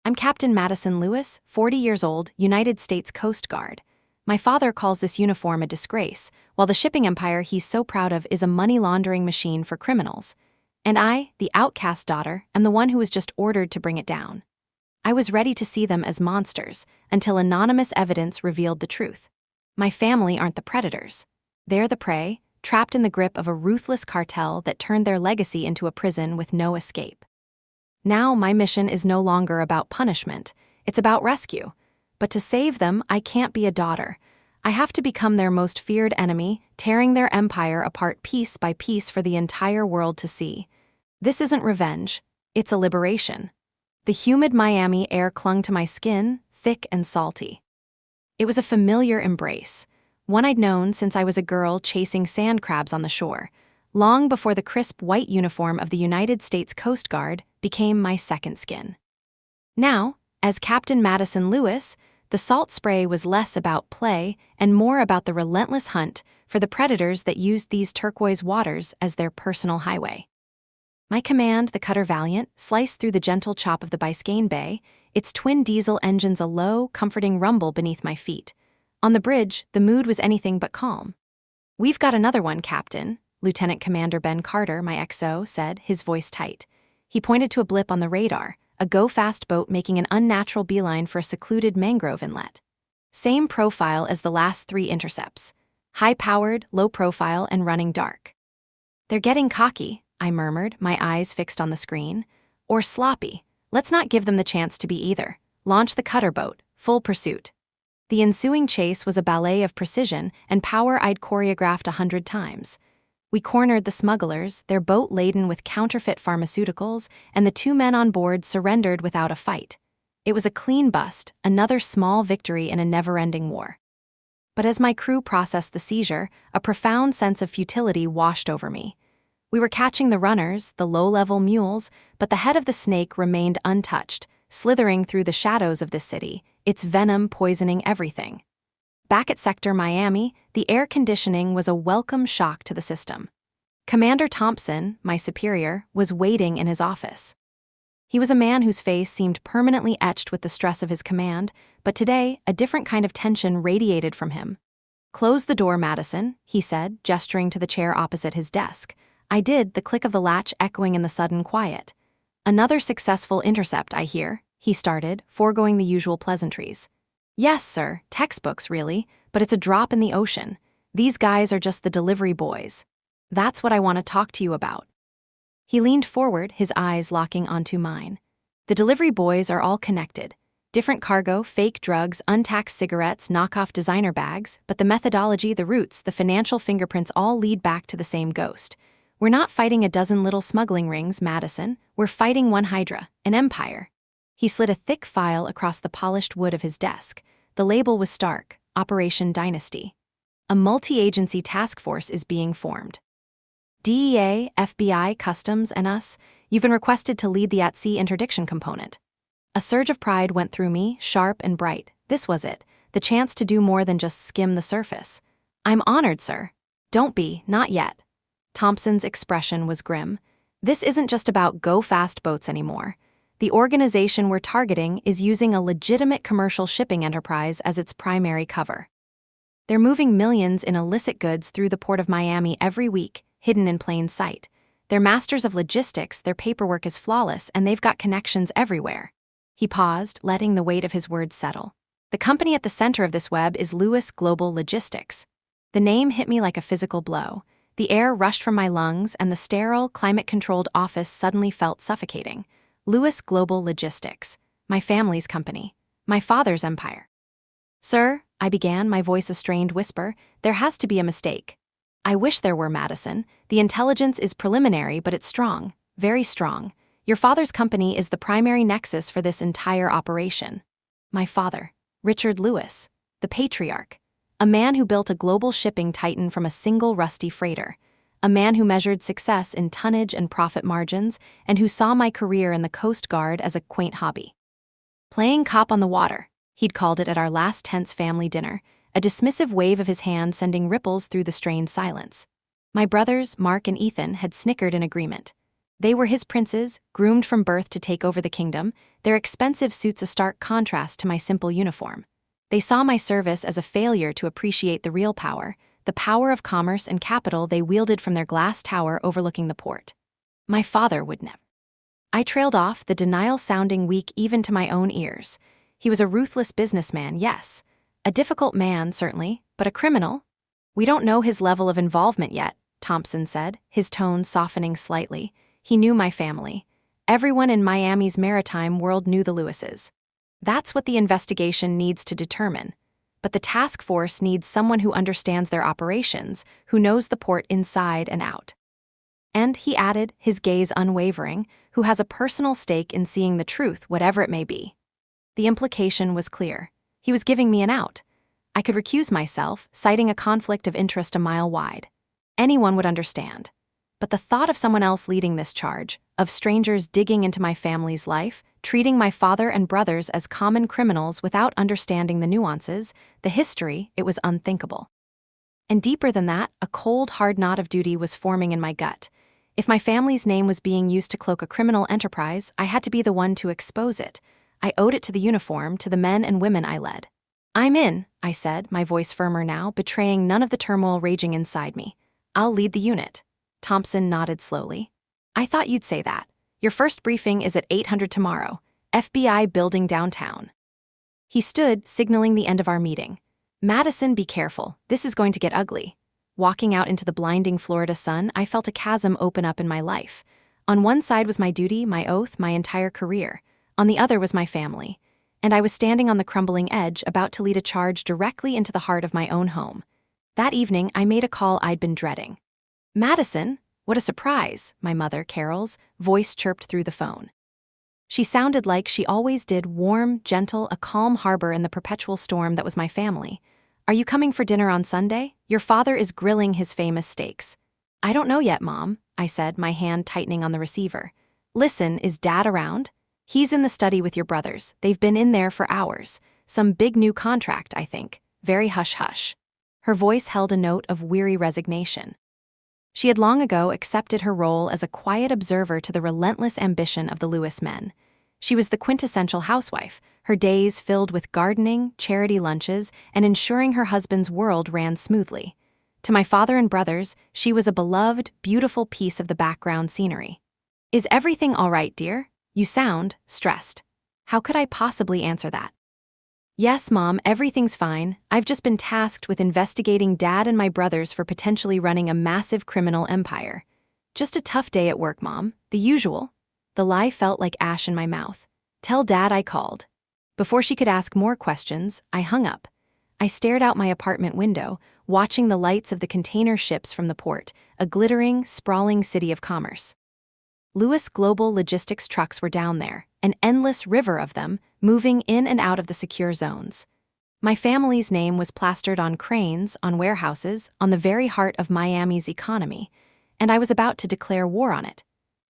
I'm Captain Madison Lewis, 40 years old, United States Coast Guard. My father calls this uniform a disgrace, while the shipping empire he's so proud of is a money-laundering machine for criminals. And I, the outcast daughter, am the one who was just ordered to bring it down. I was ready to see them as monsters, until anonymous evidence revealed the truth. My family aren't the predators. They're the prey, trapped in the grip of a ruthless cartel that turned their legacy into a prison with no escape. Now my mission is no longer about punishment, it's about rescue. But to save them, I can't be a daughter. I have to become their most feared enemy, tearing their empire apart piece by piece for the entire world to see. This isn't revenge, it's a liberation. The humid Miami air clung to my skin, thick and salty. It was a familiar embrace, one I'd known since I was a girl chasing sand crabs on the shore, long before the crisp white uniform of the United States Coast Guard became my second skin. Now, as Captain Madison Lewis, the salt spray was less about play and more about the relentless hunt for the predators that used these turquoise waters as their personal highway. My command, the cutter Valiant, sliced through the gentle chop of the Biscayne Bay, its twin diesel engines a low, comforting rumble beneath my feet. On the bridge, the mood was anything but calm. "We've got another one, Captain," Lieutenant Commander Ben Carter, my XO, said, his voice tight. He pointed to a blip on the radar, a go-fast boat making an unnatural beeline for a secluded mangrove inlet. Same profile as the last 3 intercepts. High-powered, low-profile, and running dark. "They're getting cocky," I murmured, my eyes fixed on the screen. "Or sloppy. Let's not give them the chance to be either. Launch the cutter boat, full pursuit." The ensuing chase was a ballet of precision and power I'd choreographed 100 times. We cornered the smugglers, their boat laden with counterfeit pharmaceuticals, and the 2 men on board surrendered without a fight. It was a clean bust, another small victory in a never-ending war. But as my crew processed the seizure, a profound sense of futility washed over me. We were catching the runners, the low-level mules, but the head of the snake remained untouched, slithering through the shadows of this city, its venom poisoning everything. Back at Sector Miami, the air conditioning was a welcome shock to the system. Commander Thompson, my superior, was waiting in his office. He was a man whose face seemed permanently etched with the stress of his command, but today, a different kind of tension radiated from him. "Close the door, Madison," he said, gesturing to the chair opposite his desk. I did, the click of the latch echoing in the sudden quiet. "Another successful intercept, I hear," he started, foregoing the usual pleasantries. "Yes, sir, textbooks really, but it's a drop in the ocean. These guys are just the delivery boys. That's what I want to talk to you about." He leaned forward, his eyes locking onto mine. "The delivery boys are all connected. Different cargo, fake drugs, untaxed cigarettes, knockoff designer bags, but the methodology, the roots, the financial fingerprints all lead back to the same ghost. We're not fighting a dozen little smuggling rings, Madison. We're fighting one Hydra, an empire." He slid a thick file across the polished wood of his desk. The label was stark, Operation Dynasty. "A multi-agency task force is being formed. DEA, FBI, Customs, and us, you've been requested to lead the at-sea interdiction component." A surge of pride went through me, sharp and bright. This was it, the chance to do more than just skim the surface. "I'm honored, sir." "Don't be, not yet." Thompson's expression was grim. "This isn't just about go-fast boats anymore. The organization we're targeting is using a legitimate commercial shipping enterprise as its primary cover. They're moving millions in illicit goods through the port of Miami every week, hidden in plain sight. They're masters of logistics, their paperwork is flawless, and they've got connections everywhere." He paused, letting the weight of his words settle. "The company at the center of this web is Lewis Global Logistics." The name hit me like a physical blow. The air rushed from my lungs, and the sterile, climate-controlled office suddenly felt suffocating. Lewis Global Logistics, my family's company, my father's empire. "Sir," I began, my voice a strained whisper, "there has to be a mistake." "I wish there were, Madison. The intelligence is preliminary, but it's strong, very strong. Your father's company is the primary nexus for this entire operation." My father, Richard Lewis, the patriarch. A man who built a global shipping titan from a single rusty freighter. A man who measured success in tonnage and profit margins, and who saw my career in the Coast Guard as a quaint hobby. "Playing cop on the water," he'd called it at our last tense family dinner, a dismissive wave of his hand sending ripples through the strained silence. My brothers, Mark and Ethan, had snickered in agreement. They were his princes, groomed from birth to take over the kingdom, their expensive suits a stark contrast to my simple uniform. They saw my service as a failure to appreciate the real power, the power of commerce and capital they wielded from their glass tower overlooking the port. My father would never. I trailed off, the denial sounding weak even to my own ears. He was a ruthless businessman, yes. A difficult man, certainly, but a criminal? We don't know his level of involvement yet, Thompson said, his tone softening slightly. He knew my family. Everyone in Miami's maritime world knew the Lewises. That's what the investigation needs to determine. But the task force needs someone who understands their operations, who knows the port inside and out. And, he added, his gaze unwavering, who has a personal stake in seeing the truth, whatever it may be. The implication was clear. He was giving me an out. I could recuse myself, citing a conflict of interest a mile wide. Anyone would understand. But the thought of someone else leading this charge, of strangers digging into my family's life, treating my father and brothers as common criminals without understanding the nuances, the history, it was unthinkable. And deeper than that, a cold, hard knot of duty was forming in my gut. If my family's name was being used to cloak a criminal enterprise, I had to be the one to expose it. I owed it to the uniform, to the men and women I led. "I'm in," I said, my voice firmer now, betraying none of the turmoil raging inside me. "I'll lead the unit." Thompson nodded slowly. "I thought you'd say that. Your first briefing is at 800 tomorrow. FBI building downtown." He stood, signaling the end of our meeting. "Madison, be careful. This is going to get ugly." Walking out into the blinding Florida sun, I felt a chasm open up in my life. On one side was my duty, my oath, my entire career. On the other was my family. And I was standing on the crumbling edge, about to lead a charge directly into the heart of my own home. That evening, I made a call I'd been dreading. "Madison, what a surprise," my mother, Carol's, voice chirped through the phone. She sounded like she always did, warm, gentle, a calm harbor in the perpetual storm that was my family. "Are you coming for dinner on Sunday? Your father is grilling his famous steaks." "I don't know yet, Mom," I said, my hand tightening on the receiver. "Listen, is Dad around?" "He's in the study with your brothers. They've been in there for hours. Some big new contract, I think. Very hush-hush." Her voice held a note of weary resignation. She had long ago accepted her role as a quiet observer to the relentless ambition of the Lewis men. She was the quintessential housewife, her days filled with gardening, charity lunches, and ensuring her husband's world ran smoothly. To my father and brothers, she was a beloved, beautiful piece of the background scenery. "Is everything all right, dear? You sound stressed." How could I possibly answer that? "Yes, Mom, everything's fine. I've just been tasked with investigating Dad and my brothers for potentially running a massive criminal empire. Just a tough day at work, Mom. The usual." The lie felt like ash in my mouth. "Tell Dad I called." Before she could ask more questions, I hung up. I stared out my apartment window, watching the lights of the container ships from the port, a glittering, sprawling city of commerce. Lewis Global Logistics trucks were down there, an endless river of them, moving in and out of the secure zones. My family's name was plastered on cranes, on warehouses, on the very heart of Miami's economy, and I was about to declare war on it.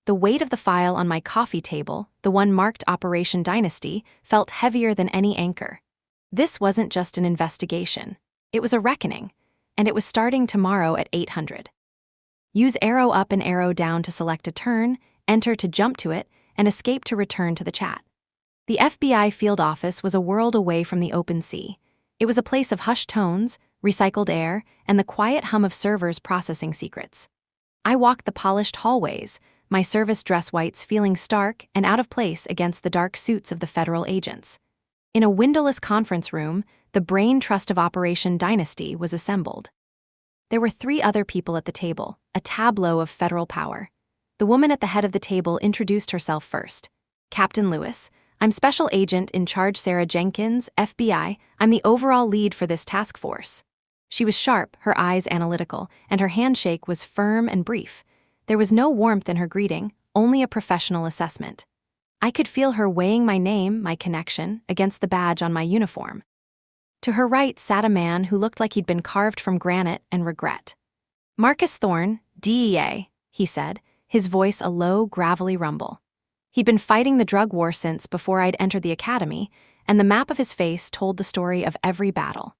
The weight of the file on my coffee table, the one marked Operation Dynasty, felt heavier than any anchor. This wasn't just an investigation. It was a reckoning, and it was starting tomorrow at 800. Use arrow up and arrow down to select a turn, enter to jump to it, and escape to return to the chat. The FBI field office was a world away from the open sea. It was a place of hushed tones, recycled air, and the quiet hum of servers processing secrets. I walked the polished hallways, my service dress whites feeling stark and out of place against the dark suits of the federal agents. In a windowless conference room, the brain trust of Operation Dynasty was assembled. There were 3 other people at the table, a tableau of federal power. The woman at the head of the table introduced herself first. "Captain Lewis, I'm Special Agent in Charge Sarah Jenkins, FBI. I'm the overall lead for this task force." She was sharp, her eyes analytical, and her handshake was firm and brief. There was no warmth in her greeting, only a professional assessment. I could feel her weighing my name, my connection, against the badge on my uniform. To her right sat a man who looked like he'd been carved from granite and regret. "Marcus Thorne, DEA," he said, his voice a low, gravelly rumble. He'd been fighting the drug war since before I'd entered the academy, and the map of his face told the story of every battle.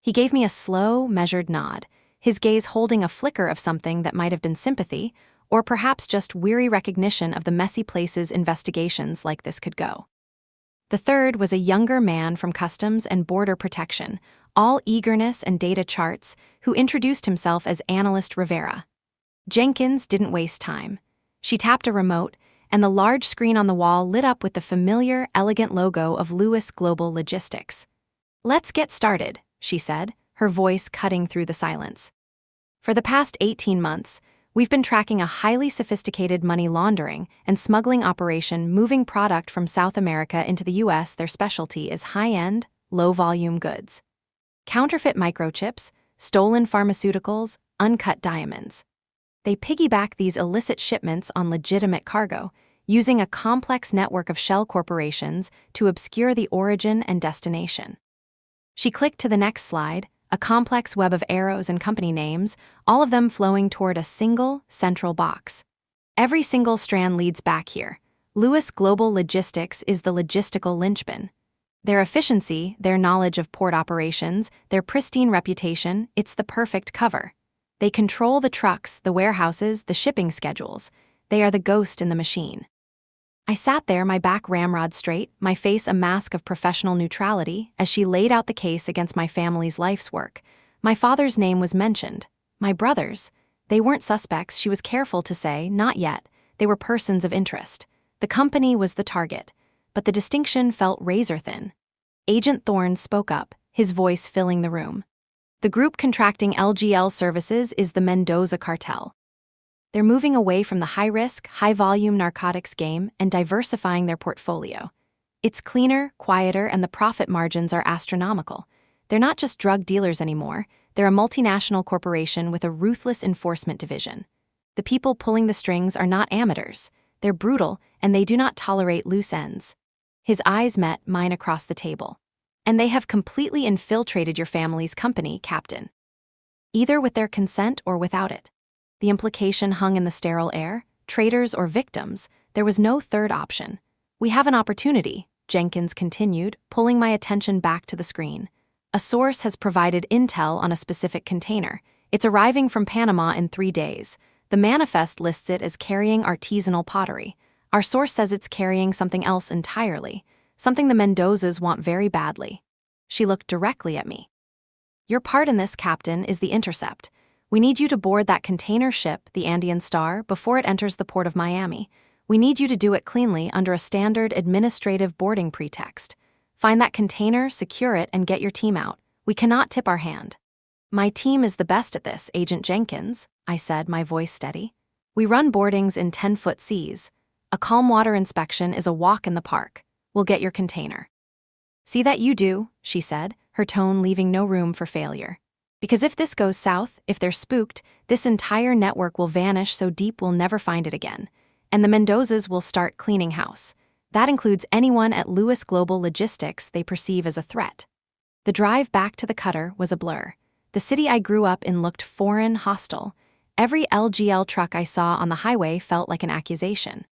He gave me a slow, measured nod, his gaze holding a flicker of something that might have been sympathy, or perhaps just weary recognition of the messy places investigations like this could go. The third was a younger man from Customs and Border Protection, all eagerness and data charts, who introduced himself as Analyst Rivera. Jenkins didn't waste time. She tapped a remote, and the large screen on the wall lit up with the familiar, elegant logo of Lewis Global Logistics. "Let's get started," she said, her voice cutting through the silence. "For the past 18 months, we've been tracking a highly sophisticated money laundering and smuggling operation moving product from South America into the U.S. Their specialty is high-end, low-volume goods. Counterfeit microchips, stolen pharmaceuticals, uncut diamonds. They piggyback these illicit shipments on legitimate cargo, using a complex network of shell corporations to obscure the origin and destination." She clicked to the next slide, a complex web of arrows and company names, all of them flowing toward a single, central box. Every single strand leads back here. Lewis Global Logistics is the logistical linchpin. Their efficiency, their knowledge of port operations, their pristine reputation, it's the perfect cover. They control the trucks, the warehouses, the shipping schedules. They are the ghost in the machine. I sat there, my back ramrod straight, my face a mask of professional neutrality, as she laid out the case against my family's life's work. My father's name was mentioned. My brothers. They weren't suspects, she was careful to say, not yet. They were persons of interest. The company was the target, but the distinction felt razor-thin. Agent Thorne spoke up, his voice filling the room. "The group contracting LGL services is the Mendoza cartel. They're moving away from the high-risk, high-volume narcotics game and diversifying their portfolio. It's cleaner, quieter, and the profit margins are astronomical. They're not just drug dealers anymore, they're a multinational corporation with a ruthless enforcement division. The people pulling the strings are not amateurs. They're brutal, and they do not tolerate loose ends." His eyes met mine across the table. "And they have completely infiltrated your family's company, Captain. Either with their consent or without it." The implication hung in the sterile air. Traitors or victims, there was no third option. "We have an opportunity," Jenkins continued, pulling my attention back to the screen. "A source has provided intel on a specific container. It's arriving from Panama in 3 days. The manifest lists it as carrying artisanal pottery. Our source says it's carrying something else entirely, something the Mendozas want very badly." She looked directly at me. "Your part in this, Captain, is the intercept. We need you to board that container ship, the Andean Star, before it enters the port of Miami. We need you to do it cleanly under a standard administrative boarding pretext. Find that container, secure it, and get your team out. We cannot tip our hand." "My team is the best at this, Agent Jenkins," I said, my voice steady. "We run boardings in 10-foot seas. A calm water inspection is a walk in the park. We'll get your container." "See that you do," she said, her tone leaving no room for failure. "Because if this goes south, if they're spooked, this entire network will vanish so deep we'll never find it again. And the Mendozas will start cleaning house. That includes anyone at Lewis Global Logistics they perceive as a threat." The drive back to the cutter was a blur. The city I grew up in looked foreign, hostile. Every LGL truck I saw on the highway felt like an accusation.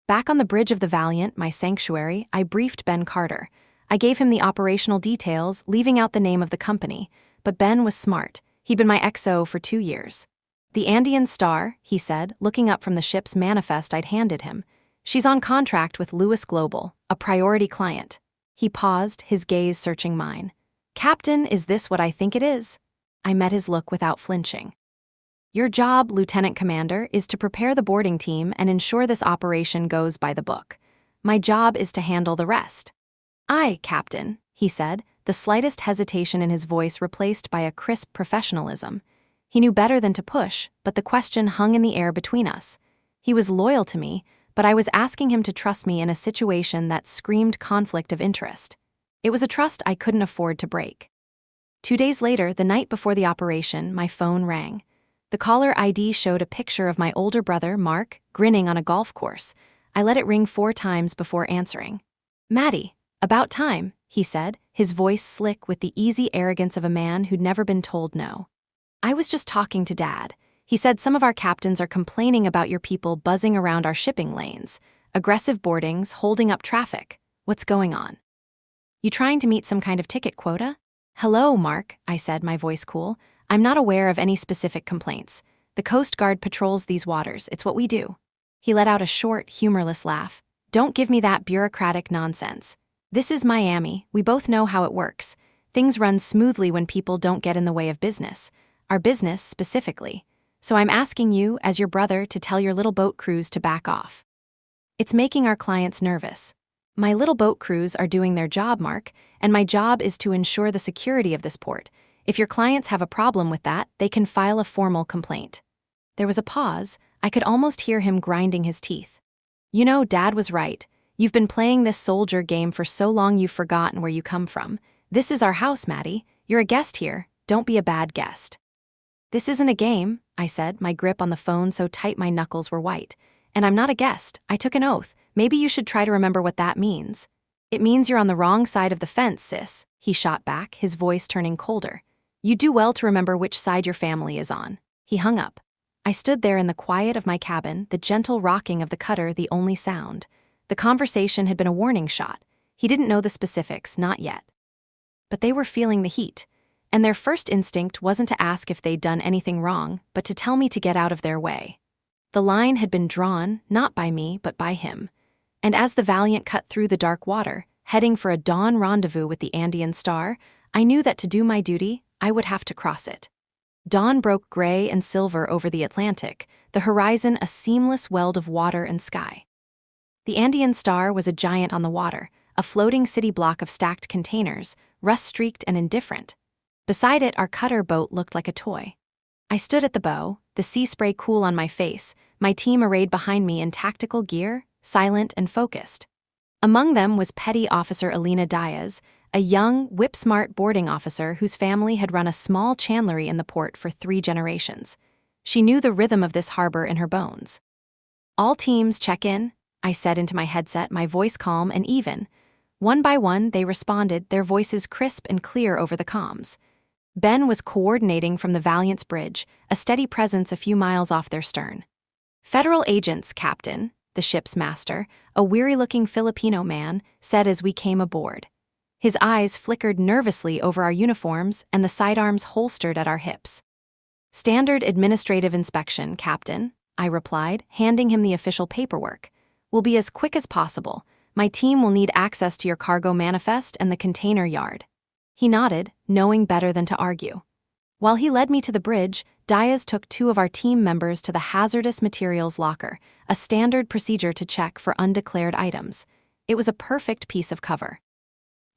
Back on the bridge of the Valiant, my sanctuary, I briefed Ben Carter. I gave him the operational details, leaving out the name of the company. But Ben was smart. He'd been my XO for 2 years. "The Andean Star," he said, looking up from the ship's manifest I'd handed him. "She's on contract with Lewis Global, a priority client." He paused, his gaze searching mine. "Captain, is this what I think it is?" I met his look without flinching. "Your job, Lieutenant Commander, is to prepare the boarding team and ensure this operation goes by the book. My job is to handle the rest." "Aye, Captain," he said, the slightest hesitation in his voice replaced by a crisp professionalism. He knew better than to push, but the question hung in the air between us. He was loyal to me, but I was asking him to trust me in a situation that screamed conflict of interest. It was a trust I couldn't afford to break. 2 days later, the night before the operation, my phone rang. The caller ID showed a picture of my older brother, Mark, grinning on a golf course. I let it ring 4 times before answering. "Maddie, about time," he said, his voice slick with the easy arrogance of a man who'd never been told no. "I was just talking to Dad. He said some of our captains are complaining about your people buzzing around our shipping lanes, aggressive boardings, holding up traffic. What's going on? You trying to meet some kind of ticket quota?" "Hello, Mark," I said, my voice cool. "I'm not aware of any specific complaints. The Coast Guard patrols these waters. It's what we do." He let out a short, humorless laugh. "Don't give me that bureaucratic nonsense. This is Miami. We both know how it works. Things run smoothly when people don't get in the way of business. Our business, specifically. So I'm asking you, as your brother, to tell your little boat crews to back off. It's making our clients nervous. My little boat crews are doing their job, Mark, and my job is to ensure the security of this port. If your clients have a problem with that, they can file a formal complaint." There was a pause. I could almost hear him grinding his teeth. "You know, Dad was right. You've been playing this soldier game for so long you've forgotten where you come from. This is our house, Maddie. You're a guest here. Don't be a bad guest." "This isn't a game," I said, my grip on the phone so tight my knuckles were white. "And I'm not a guest. I took an oath. Maybe you should try to remember what that means." "It means you're on the wrong side of the fence, sis," he shot back, his voice turning colder. "You do well to remember which side your family is on." He hung up. I stood there in the quiet of my cabin, the gentle rocking of the cutter the only sound. The conversation had been a warning shot. He didn't know the specifics, not yet. But they were feeling the heat, and their first instinct wasn't to ask if they'd done anything wrong, but to tell me to get out of their way. The line had been drawn, not by me, but by him. And as the Valiant cut through the dark water, heading for a dawn rendezvous with the Andean star, I knew that to do my duty, I would have to cross it. Dawn broke gray and silver over the Atlantic, the horizon a seamless weld of water and sky. The Andean star was a giant on the water, a floating city block of stacked containers, rust-streaked and indifferent. Beside it, our cutter boat looked like a toy. I stood at the bow, the sea spray cool on my face, my team arrayed behind me in tactical gear, silent and focused. Among them was Petty Officer Alina Diaz, a young, whip-smart boarding officer whose family had run a small chandlery in the port for 3 generations. She knew the rhythm of this harbor in her bones. "All teams check in," I said into my headset, my voice calm and even. One by one, they responded, their voices crisp and clear over the comms. Ben was coordinating from the Valiant's bridge, a steady presence a few miles off their stern. "Federal agents, Captain," the ship's master, a weary-looking Filipino man, said as we came aboard. His eyes flickered nervously over our uniforms and the sidearms holstered at our hips. "Standard administrative inspection, Captain," I replied, handing him the official paperwork. "Will be as quick as possible. My team will need access to your cargo manifest and the container yard." He nodded, knowing better than to argue. While he led me to the bridge, Diaz took 2 of our team members to the hazardous materials locker, a standard procedure to check for undeclared items. It was a perfect piece of cover.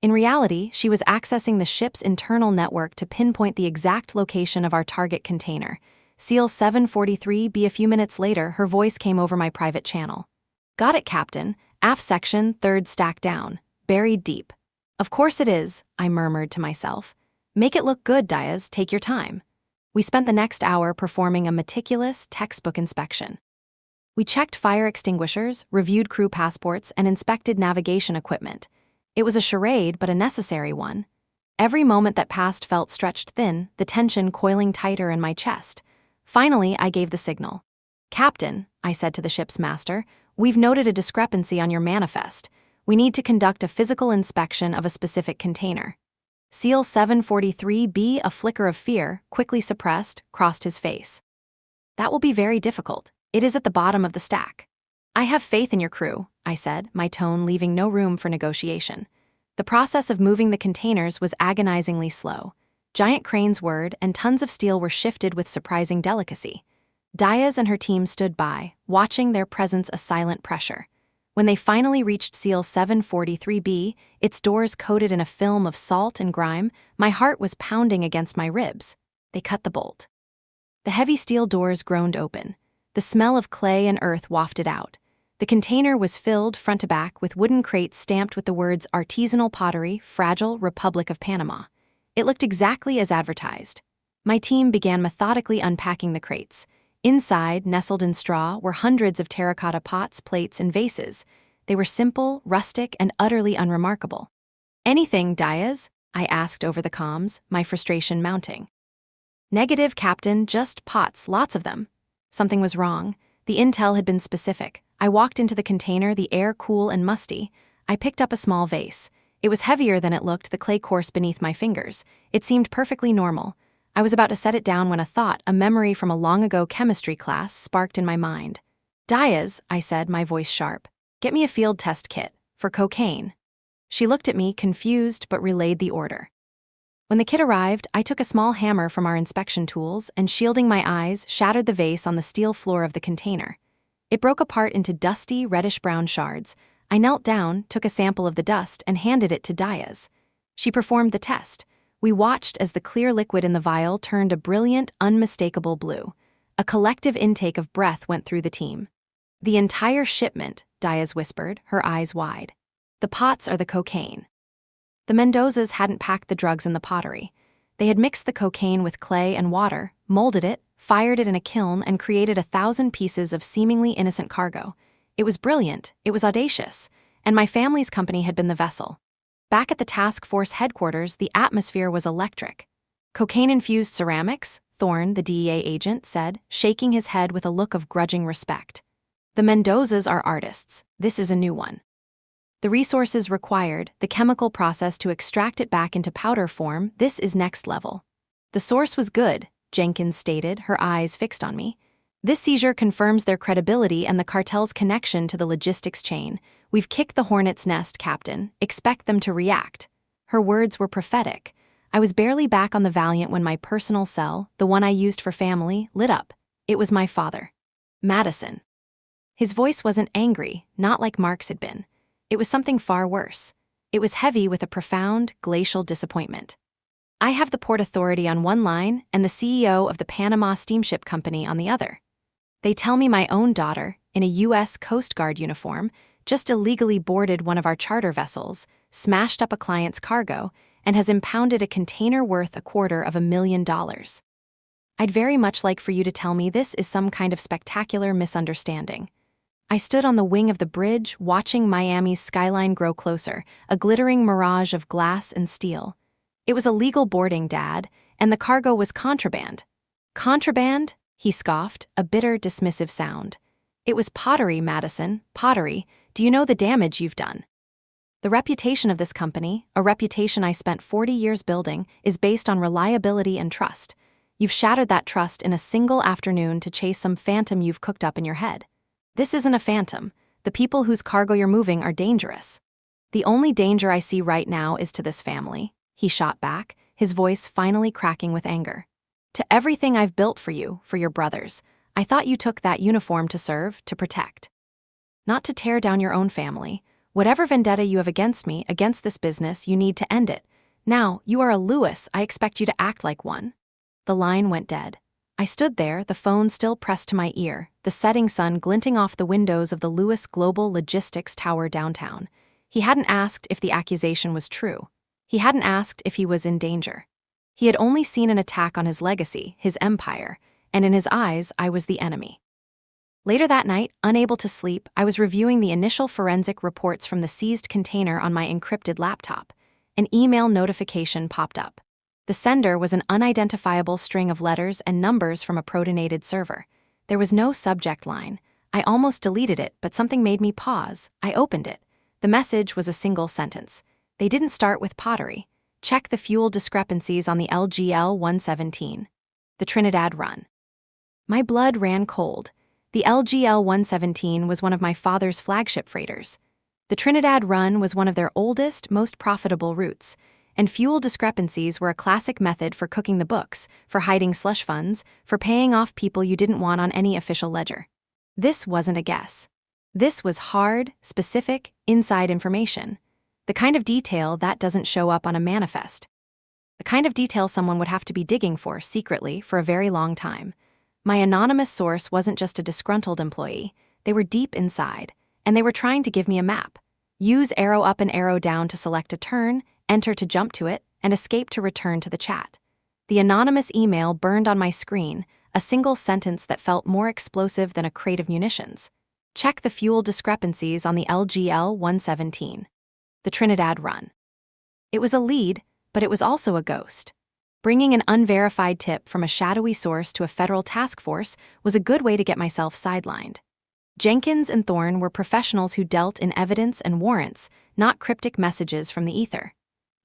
In reality, she was accessing the ship's internal network to pinpoint the exact location of our target container. Seal 743B. A few minutes later, her voice came over my private channel. "Got it, Captain. Aft section, 3rd stack down. Buried deep." "Of course it is," I murmured to myself. "Make it look good, Diaz. Take your time." We spent the next hour performing a meticulous textbook inspection. We checked fire extinguishers, reviewed crew passports, and inspected navigation equipment. It was a charade, but a necessary one. Every moment that passed felt stretched thin, the tension coiling tighter in my chest. Finally, I gave the signal. "Captain," I said to the ship's master, "we've noted a discrepancy on your manifest. We need to conduct a physical inspection of a specific container." Seal 743B, a flicker of fear, quickly suppressed, crossed his face. "That will be very difficult. It is at the bottom of the stack." "I have faith in your crew," I said, my tone leaving no room for negotiation. The process of moving the containers was agonizingly slow. Giant cranes whirred, and tons of steel were shifted with surprising delicacy. Diaz and her team stood by, watching their presence a silent pressure. When they finally reached Seal 743B, its doors coated in a film of salt and grime, my heart was pounding against my ribs. They cut the bolt. The heavy steel doors groaned open. The smell of clay and earth wafted out. The container was filled, front to back, with wooden crates stamped with the words "Artisanal Pottery, Fragile, Republic of Panama." It looked exactly as advertised. My team began methodically unpacking the crates. Inside, nestled in straw, were hundreds of terracotta pots, plates, and vases. They were simple, rustic, and utterly unremarkable. "Anything, Diaz?" I asked over the comms, my frustration mounting. "Negative, Captain, just pots, lots of them." Something was wrong. The intel had been specific. I walked into the container, the air cool and musty. I picked up a small vase. It was heavier than it looked, the clay course beneath my fingers. It seemed perfectly normal. I was about to set it down when a thought, a memory from a long-ago chemistry class, sparked in my mind. "Diaz," I said, my voice sharp. "Get me a field test kit. For cocaine." She looked at me, confused, but relayed the order. When the kit arrived, I took a small hammer from our inspection tools and, shielding my eyes, shattered the vase on the steel floor of the container. It broke apart into dusty, reddish-brown shards. I knelt down, took a sample of the dust, and handed it to Diaz. She performed the test. We watched as the clear liquid in the vial turned a brilliant, unmistakable blue. A collective intake of breath went through the team. "The entire shipment," Diaz whispered, her eyes wide. "The pots are the cocaine." The Mendozas hadn't packed the drugs in the pottery. They had mixed the cocaine with clay and water, molded it, fired it in a kiln, and created 1,000 pieces of seemingly innocent cargo. It was brilliant, it was audacious, and my family's company had been the vessel. Back at the task force headquarters, the atmosphere was electric. "Cocaine-infused ceramics," Thorne, the DEA agent, said, shaking his head with a look of grudging respect. "The Mendozas are artists. This is a new one. The resources required, the chemical process to extract it back into powder form, this is next level." "The source was good," Jenkins stated, her eyes fixed on me. "This seizure confirms their credibility and the cartel's connection to the logistics chain. We've kicked the hornet's nest, Captain. Expect them to react." Her words were prophetic. I was barely back on the Valiant when my personal cell, the one I used for family, lit up. It was my father. "Madison." His voice wasn't angry, not like Mark's had been. It was something far worse. It was heavy with a profound, glacial disappointment. "I have the Port Authority on one line and the CEO of the Panama Steamship Company on the other. They tell me my own daughter, in a U.S. Coast Guard uniform, just illegally boarded one of our charter vessels, smashed up a client's cargo, and has impounded a container worth $250,000. I'd very much like for you to tell me this is some kind of spectacular misunderstanding." I stood on the wing of the bridge, watching Miami's skyline grow closer, a glittering mirage of glass and steel. "It was a legal boarding, Dad, and the cargo was contraband." "Contraband?" he scoffed, a bitter, dismissive sound. "It was pottery, Madison, pottery. Do you know the damage you've done?" "The reputation of this company, a reputation I spent 40 years building, is based on reliability and trust. You've shattered that trust in a single afternoon to chase some phantom you've cooked up in your head." "This isn't a phantom. The people whose cargo you're moving are dangerous." "The only danger I see right now is to this family," he shot back, his voice finally cracking with anger. "To everything I've built for you, for your brothers. I thought you took that uniform to serve, to protect. Not to tear down your own family. Whatever vendetta you have against me, against this business, you need to end it. Now, you are a Lewis, I expect you to act like one." The line went dead. I stood there, the phone still pressed to my ear, the setting sun glinting off the windows of the Lewis Global Logistics Tower downtown. He hadn't asked if the accusation was true. He hadn't asked if he was in danger. He had only seen an attack on his legacy, his empire, and in his eyes, I was the enemy. Later that night, unable to sleep, I was reviewing the initial forensic reports from the seized container on my encrypted laptop. An email notification popped up. The sender was an unidentifiable string of letters and numbers from a protonated server. There was no subject line. I almost deleted it, but something made me pause. I opened it. The message was a single sentence. "They didn't start with pottery. Check the fuel discrepancies on the LGL 117. The Trinidad Run." My blood ran cold. The LGL 117 was one of my father's flagship freighters. The Trinidad Run was one of their oldest, most profitable routes. And fuel discrepancies were a classic method for cooking the books, for hiding slush funds, for paying off people you didn't want on any official ledger. This wasn't a guess. This was hard, specific, inside information. The kind of detail that doesn't show up on a manifest. The kind of detail someone would have to be digging for secretly for a very long time. My anonymous source wasn't just a disgruntled employee. They were deep inside, and they were trying to give me a map. Use arrow up and arrow down to select a turn, enter to jump to it, and escape to return to the chat. The anonymous email burned on my screen, a single sentence that felt more explosive than a crate of munitions. "Check the fuel discrepancies on the LGL 117. The Trinidad Run." It was a lead, but it was also a ghost. Bringing an unverified tip from a shadowy source to a federal task force was a good way to get myself sidelined. Jenkins and Thorne were professionals who dealt in evidence and warrants, not cryptic messages from the ether.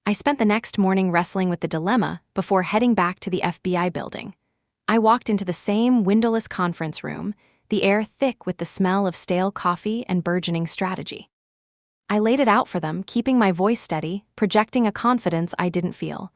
I spent the next morning wrestling with the dilemma before heading back to the FBI building. I walked into the same windowless conference room, the air thick with the smell of stale coffee and burgeoning strategy. I laid it out for them, keeping my voice steady, projecting a confidence I didn't feel.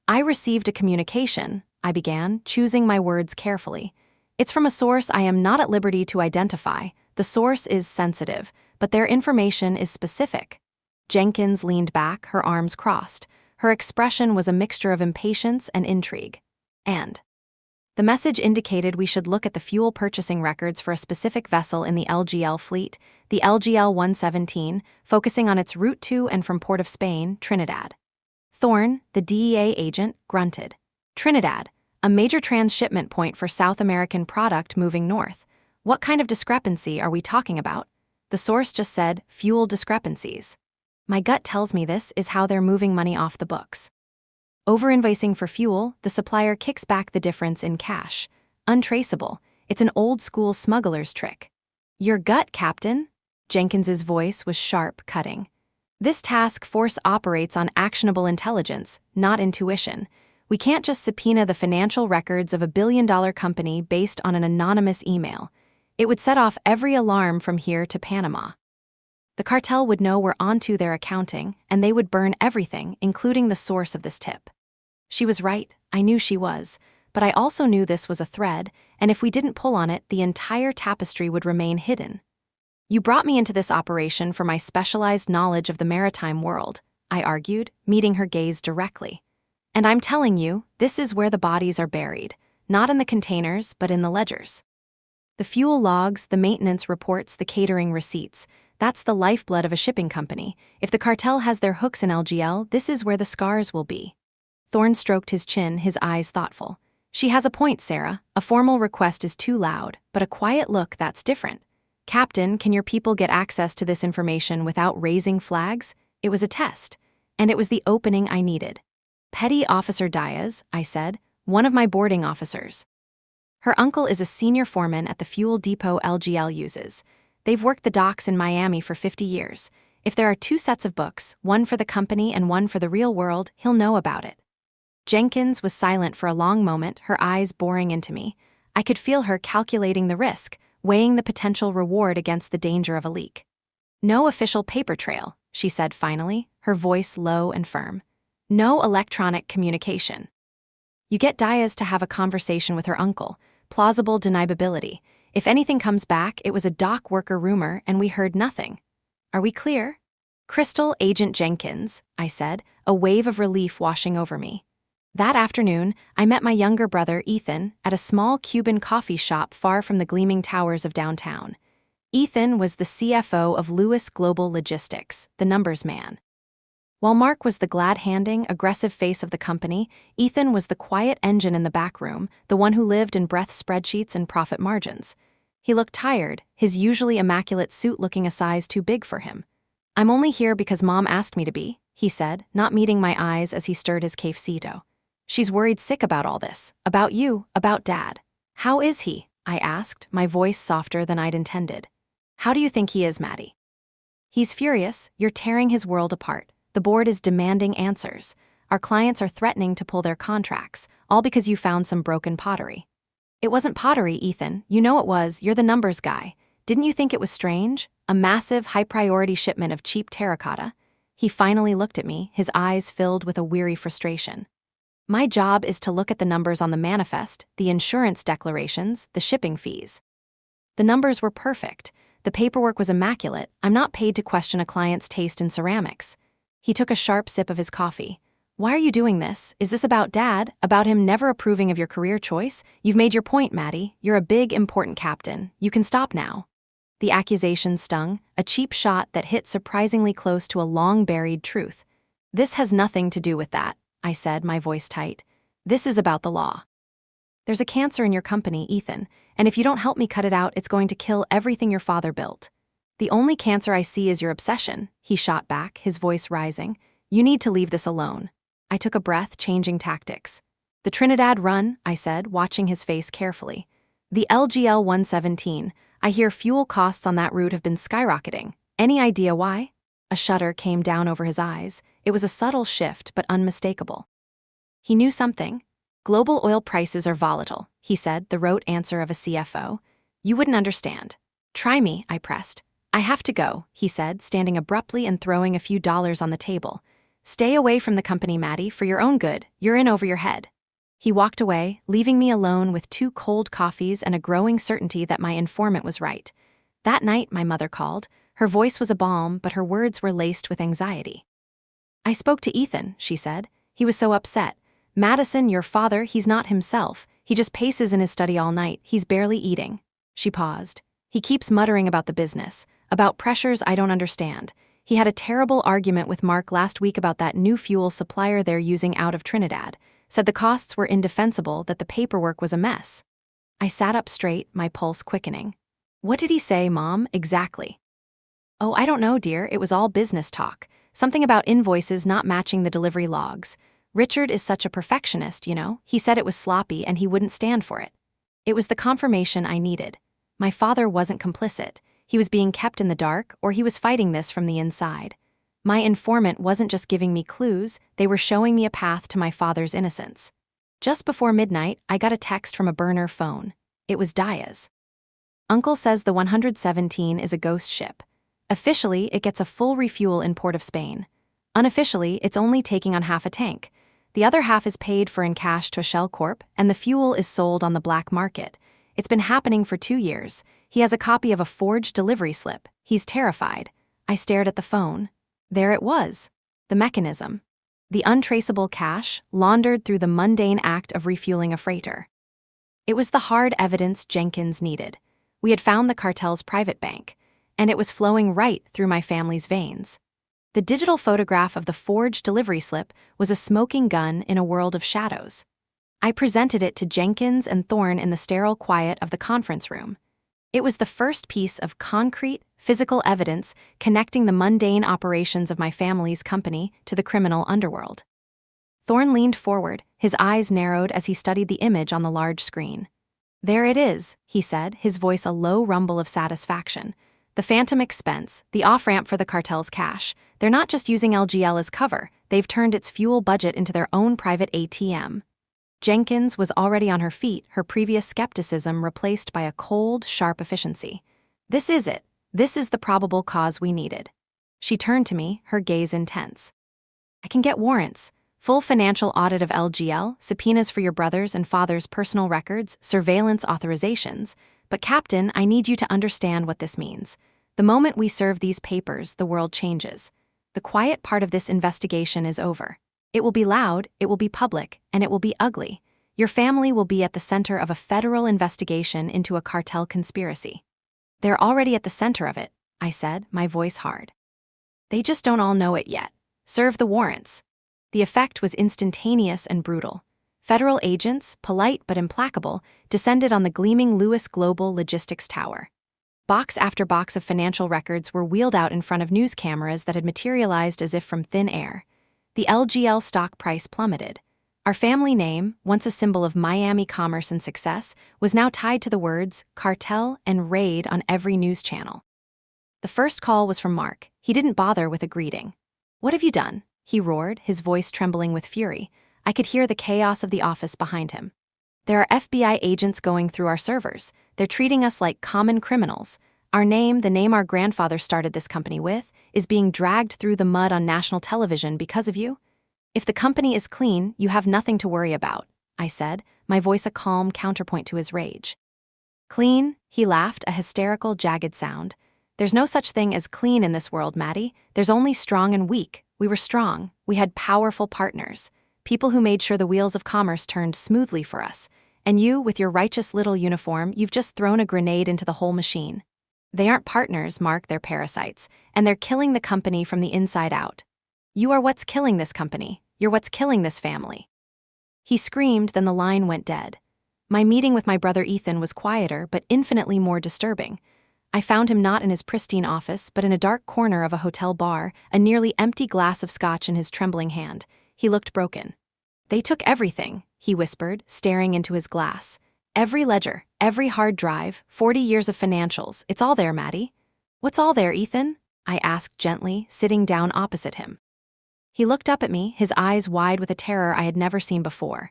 I received a communication, I began, choosing my words carefully. It's from a source I am not at liberty to identify. The source is sensitive, but their information is specific. Jenkins leaned back, her arms crossed. Her expression was a mixture of impatience and intrigue. And the message indicated we should look at the fuel purchasing records for a specific vessel in the LGL fleet, the LGL 117, focusing on its route to and from Port of Spain, Trinidad. Thorne, the DEA agent, grunted. Trinidad, a major transshipment point for South American product moving north. What kind of discrepancy are we talking about? The source just said, fuel discrepancies. My gut tells me this is how they're moving money off the books. Over-invoicing for fuel, the supplier kicks back the difference in cash. Untraceable. It's an old-school smuggler's trick. Your gut, Captain? Jenkins's voice was sharp, cutting. This task force operates on actionable intelligence, not intuition. We can't just subpoena the financial records of a billion-dollar company based on an anonymous email. It would set off every alarm from here to Panama. The cartel would know we're onto their accounting, and they would burn everything, including the source of this tip. She was right, I knew she was, but I also knew this was a thread, and if we didn't pull on it, the entire tapestry would remain hidden. You brought me into this operation for my specialized knowledge of the maritime world, I argued, meeting her gaze directly. And I'm telling you, this is where the bodies are buried, not in the containers, but in the ledgers. The fuel logs, the maintenance reports, the catering receipts, that's the lifeblood of a shipping company. If the cartel has their hooks in LGL, this is where the scars will be. Thorne stroked his chin, his eyes thoughtful. She has a point, Sarah. A formal request is too loud, but a quiet look, that's different. Captain, can your people get access to this information without raising flags? It was a test, and it was the opening I needed. Petty Officer Diaz, I said, one of my boarding officers. Her uncle is a senior foreman at the fuel depot LGL uses. They've worked the docks in Miami for 50 years. If there are 2 sets of books, one for the company and one for the real world, he'll know about it. Jenkins was silent for a long moment, her eyes boring into me. I could feel her calculating the risk, weighing the potential reward against the danger of a leak. No official paper trail, she said finally, her voice low and firm. No electronic communication. You get Diaz to have a conversation with her uncle. Plausible deniability. If anything comes back, it was a dock worker rumor and we heard nothing. Are we clear? Crystal Agent Jenkins, I said, a wave of relief washing over me. That afternoon, I met my younger brother, Ethan, at a small Cuban coffee shop far from the gleaming towers of downtown. Ethan was the CFO of Lewis Global Logistics, the numbers man. While Mark was the glad-handing, aggressive face of the company, Ethan was the quiet engine in the back room, the one who lived in breath spreadsheets and profit margins. He looked tired, his usually immaculate suit looking a size too big for him. I'm only here because Mom asked me to be, he said, not meeting my eyes as he stirred his cafecito. She's worried sick about all this, about you, about Dad. How is he? I asked, my voice softer than I'd intended. How do you think he is, Maddie? He's furious, you're tearing his world apart. The board is demanding answers. Our clients are threatening to pull their contracts, all because you found some broken pottery. It wasn't pottery, Ethan. You know it was. You're the numbers guy. Didn't you think it was strange? A massive, high-priority shipment of cheap terracotta. He finally looked at me, his eyes filled with a weary frustration. My job is to look at the numbers on the manifest, the insurance declarations, the shipping fees. The numbers were perfect. The paperwork was immaculate. I'm not paid to question a client's taste in ceramics. He took a sharp sip of his coffee. Why are you doing this? Is this about Dad? About him never approving of your career choice? You've made your point, Maddie. You're a big, important captain. You can stop now. The accusation stung, a cheap shot that hit surprisingly close to a long-buried truth. This has nothing to do with that, I said, my voice tight. This is about the law. There's a cancer in your company, Ethan, and if you don't help me cut it out, it's going to kill everything your father built. The only cancer I see is your obsession, he shot back, his voice rising. You need to leave this alone. I took a breath, changing tactics. The Trinidad run, I said, watching his face carefully. The LGL 117. I hear fuel costs on that route have been skyrocketing. Any idea why? A shudder came down over his eyes. It was a subtle shift, but unmistakable. He knew something. Global oil prices are volatile, he said, the rote answer of a CFO. You wouldn't understand. Try me, I pressed. I have to go, he said, standing abruptly and throwing a few dollars on the table. Stay away from the company, Maddie, for your own good. You're in over your head. He walked away, leaving me alone with 2 cold coffees and a growing certainty that my informant was right. That night, my mother called. Her voice was a balm, but her words were laced with anxiety. I spoke to Ethan, she said. He was so upset. Madison, your father, he's not himself. He just paces in his study all night. He's barely eating. She paused. He keeps muttering about the business, about pressures I don't understand. He had a terrible argument with Mark last week about that new fuel supplier they're using out of Trinidad. Said the costs were indefensible, that the paperwork was a mess. I sat up straight, my pulse quickening. What did he say, Mom, exactly? Oh, I don't know, dear. It was all business talk. Something about invoices not matching the delivery logs. Richard is such a perfectionist, you know. He said it was sloppy and he wouldn't stand for it. It was the confirmation I needed. My father wasn't complicit. He was being kept in the dark, or he was fighting this from the inside. My informant wasn't just giving me clues, they were showing me a path to my father's innocence. Just before midnight, I got a text from a burner phone. It was Daya's. Uncle says the 117 is a ghost ship. Officially, it gets a full refuel in Port of Spain. Unofficially, it's only taking on half a tank. The other half is paid for in cash to a shell corp, and the fuel is sold on the black market. It's been happening for 2 years. He has a copy of a forged delivery slip. He's terrified. I stared at the phone. There it was. The mechanism. The untraceable cash, laundered through the mundane act of refueling a freighter. It was the hard evidence Jenkins needed. We had found the cartel's private bank, and it was flowing right through my family's veins. The digital photograph of the forged delivery slip was a smoking gun in a world of shadows. I presented it to Jenkins and Thorne in the sterile quiet of the conference room. It was the first piece of concrete, physical evidence connecting the mundane operations of my family's company to the criminal underworld. Thorne leaned forward, his eyes narrowed as he studied the image on the large screen. There it is, he said, his voice a low rumble of satisfaction. The phantom expense, the off-ramp for the cartel's cash. They're not just using LGL as cover, they've turned its fuel budget into their own private ATM. Jenkins was already on her feet, her previous skepticism replaced by a cold, sharp efficiency. This is it. This is the probable cause we needed. She turned to me, her gaze intense. I can get warrants. Full financial audit of LGL, subpoenas for your brother's and father's personal records, surveillance authorizations. But Captain, I need you to understand what this means. The moment we serve these papers, the world changes. The quiet part of this investigation is over. It will be loud, it will be public, and it will be ugly. Your family will be at the center of a federal investigation into a cartel conspiracy. They're already at the center of it, I said, my voice hard. They just don't all know it yet. Serve the warrants. The effect was instantaneous and brutal. Federal agents, polite but implacable, descended on the gleaming Lewis Global Logistics Tower. Box after box of financial records were wheeled out in front of news cameras that had materialized as if from thin air. The LGL stock price plummeted. Our family name, once a symbol of Miami commerce and success, was now tied to the words cartel and raid on every news channel. The first call was from Mark. He didn't bother with a greeting. What have you done? He roared, his voice trembling with fury. I could hear the chaos of the office behind him. There are FBI agents going through our servers. They're treating us like common criminals. Our name, the name our grandfather started this company with, is being dragged through the mud on national television because of you. If the company is clean, you have nothing to worry about, I said, my voice a calm counterpoint to his rage. Clean? He laughed, a hysterical, jagged sound. There's no such thing as clean in this world, Maddie. There's only strong and weak. We were strong. We had powerful partners. People who made sure the wheels of commerce turned smoothly for us. And you, with your righteous little uniform, you've just thrown a grenade into the whole machine. They aren't partners, Mark, they're parasites, and they're killing the company from the inside out. You are what's killing this company. You're what's killing this family. He screamed, then the line went dead. My meeting with my brother Ethan was quieter, but infinitely more disturbing. I found him not in his pristine office, but in a dark corner of a hotel bar, a nearly empty glass of scotch in his trembling hand. He looked broken. They took everything, he whispered, staring into his glass. Every ledger, every hard drive, 40 years of financials, it's all there, Maddie. What's all there, Ethan? I asked gently, sitting down opposite him. He looked up at me, his eyes wide with a terror I had never seen before.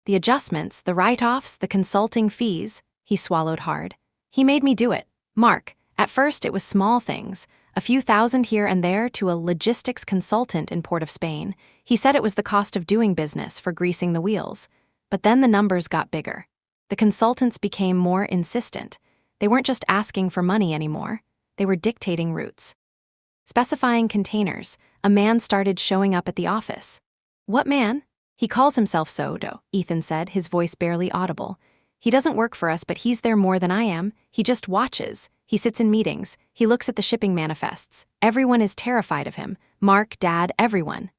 The adjustments, the write-offs, the consulting fees, he swallowed hard. He made me do it. Mark, at first it was small things, a few thousand here and there to a logistics consultant in Port of Spain. He said it was the cost of doing business for greasing the wheels. But then the numbers got bigger. The consultants became more insistent. They weren't just asking for money anymore. They were dictating routes. Specifying containers, a man started showing up at the office. What man? He calls himself Sodo, Ethan said, his voice barely audible. He doesn't work for us, but he's there more than I am. He just watches. He sits in meetings. He looks at the shipping manifests. Everyone is terrified of him. Mark, Dad, everyone.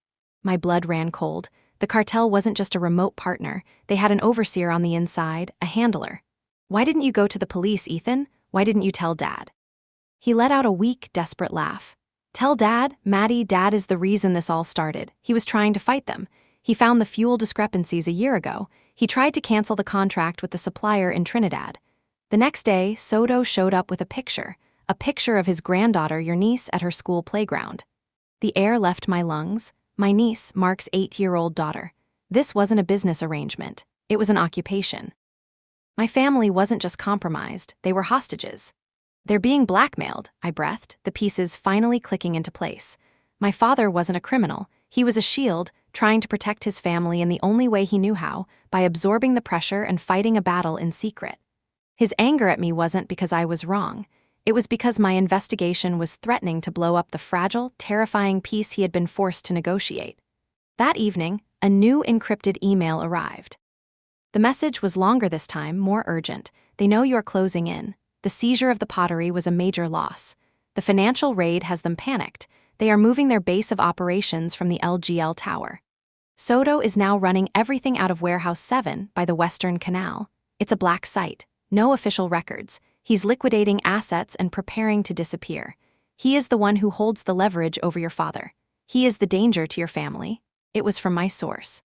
My blood ran cold. The cartel wasn't just a remote partner. They had an overseer on the inside, a handler. Why didn't you go to the police, Ethan? Why didn't you tell Dad? He let out a weak, desperate laugh. Tell Dad, Maddie, Dad is the reason this all started. He was trying to fight them. He found the fuel discrepancies a year ago. He tried to cancel the contract with the supplier in Trinidad. The next day, Soto showed up with a picture of his granddaughter, your niece, at her school playground. The air left my lungs. My niece, Mark's 8-year-old daughter. This wasn't a business arrangement. It was an occupation. My family wasn't just compromised, they were hostages. They're being blackmailed, I breathed, the pieces finally clicking into place. My father wasn't a criminal. He was a shield, trying to protect his family in the only way he knew how, by absorbing the pressure and fighting a battle in secret. His anger at me wasn't because I was wrong. It was because my investigation was threatening to blow up the fragile, terrifying peace he had been forced to negotiate. That evening, a new encrypted email arrived. The message was longer this time, more urgent. They know you're closing in. The seizure of the pottery was a major loss. The financial raid has them panicked. They are moving their base of operations from the LGL Tower. Soto is now running everything out of Warehouse 7 by the Western Canal. It's a black site, no official records. He's liquidating assets and preparing to disappear. He is the one who holds the leverage over your father. He is the danger to your family. It was from my source.